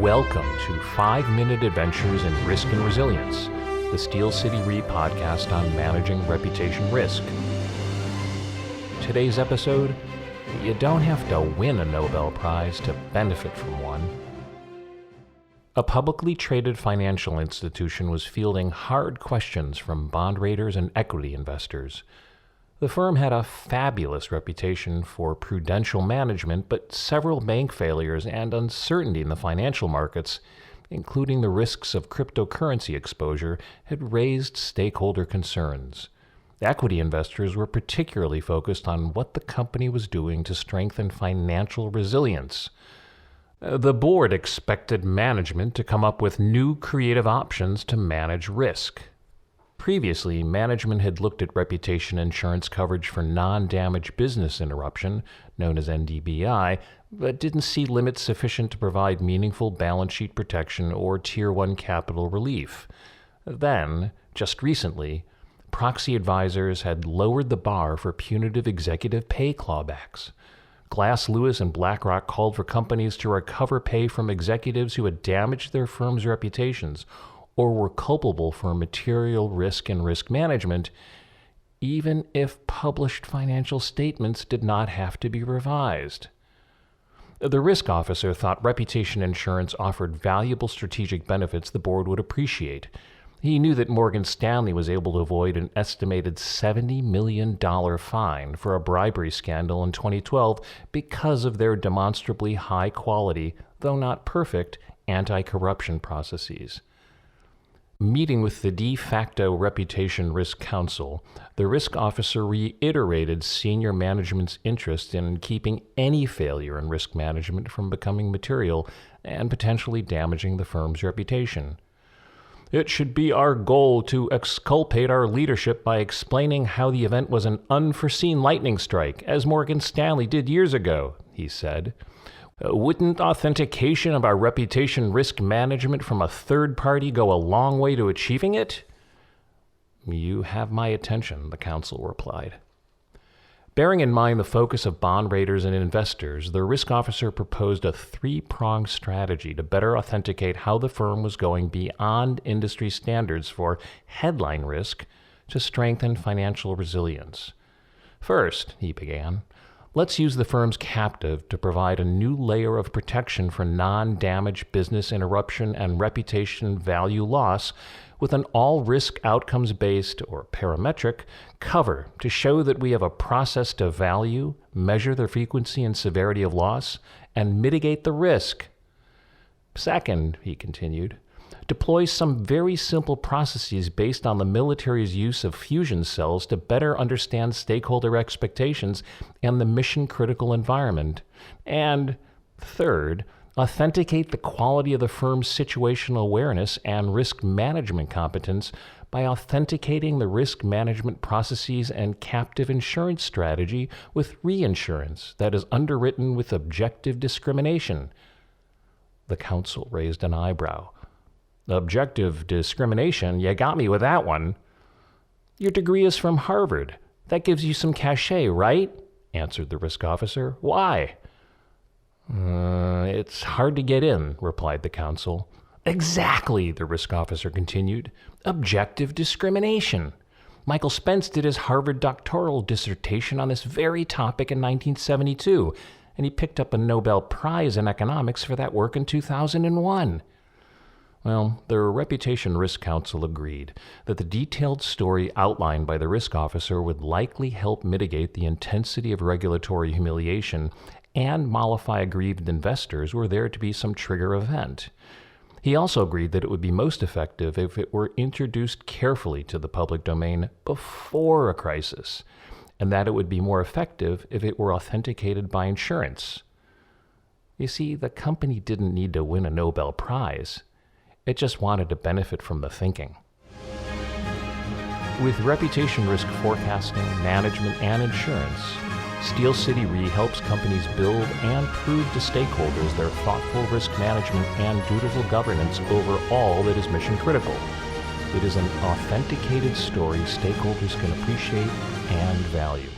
Welcome to 5-Minute Adventures in Risk and Resilience, the Steel City Re podcast on managing reputation risk. Today's episode, you don't have to win a Nobel Prize to benefit from one. A publicly traded financial institution was fielding hard questions from bond raters and equity investors. The firm had a fabulous reputation for prudential management, but several bank failures and uncertainty in the financial markets, including the risks of cryptocurrency exposure, had raised stakeholder concerns. Equity investors were particularly focused on what the company was doing to strengthen financial resilience. The board expected management to come up with new creative options to manage risk. Previously, management had looked at reputation insurance coverage for non-damage business interruption, known as NDBI, but didn't see limits sufficient to provide meaningful balance sheet protection or Tier 1 capital relief. Then, just recently, proxy advisors had lowered the bar for punitive executive pay clawbacks. Glass Lewis and BlackRock called for companies to recover pay from executives who had damaged their firm's reputations or were culpable for material risk and risk management, even if published financial statements did not have to be revised. The risk officer thought reputation insurance offered valuable strategic benefits the board would appreciate. He knew that Morgan Stanley was able to avoid an estimated $70 million fine for a bribery scandal in 2012 because of their demonstrably high quality, though not perfect, anti-corruption processes. Meeting with the de facto reputation risk counsel, the risk officer reiterated senior management's interest in keeping any failure in risk management from becoming material and potentially damaging the firm's reputation. It should be our goal to exculpate our leadership by explaining how the event was an unforeseen lightning strike, as Morgan Stanley did years ago, he said. Wouldn't authentication of our reputation risk management from a third party go a long way to achieving it? You have my attention, the counsel replied. Bearing in mind the focus of bond raters and investors, the risk officer proposed a three-pronged strategy to better authenticate how the firm was going beyond industry standards for headline risk to strengthen financial resilience. First, he began, let's use the firm's captive to provide a new layer of protection for non-damage business interruption and reputation value loss with an all-risk outcomes-based, or parametric, cover to show that we have a process to value, measure the frequency and severity of loss, and mitigate the risk. Second, he continued, deploy some very simple processes based on the military's use of fusion cells to better understand stakeholder expectations and the mission-critical environment. And third, authenticate the quality of the firm's situational awareness and risk management competence by authenticating the risk management processes and captive insurance strategy with reinsurance that is underwritten with objective discrimination. The counsel raised an eyebrow. Objective discrimination? You got me with that one. Your degree is from Harvard. That gives you some cachet, right? Answered the risk officer. Why? It's hard to get in, replied the counsel. Exactly, the risk officer continued. Objective discrimination. Michael Spence did his Harvard doctoral dissertation on this very topic in 1972, and he picked up a Nobel Prize in economics for that work in 2001. Well, the Reputation Risk Counsel agreed that the detailed story outlined by the risk officer would likely help mitigate the intensity of regulatory humiliation and mollify aggrieved investors were there to be some trigger event. He also agreed that it would be most effective if it were introduced carefully to the public domain before a crisis, and that it would be more effective if it were authenticated by insurance. You see, the company didn't need to win a Nobel Prize. It just wanted to benefit from the thinking. With reputation risk forecasting, management, and insurance, Steel City Re helps companies build and prove to stakeholders their thoughtful risk management and dutiful governance over all that is mission critical. It is an authenticated story stakeholders can appreciate and value.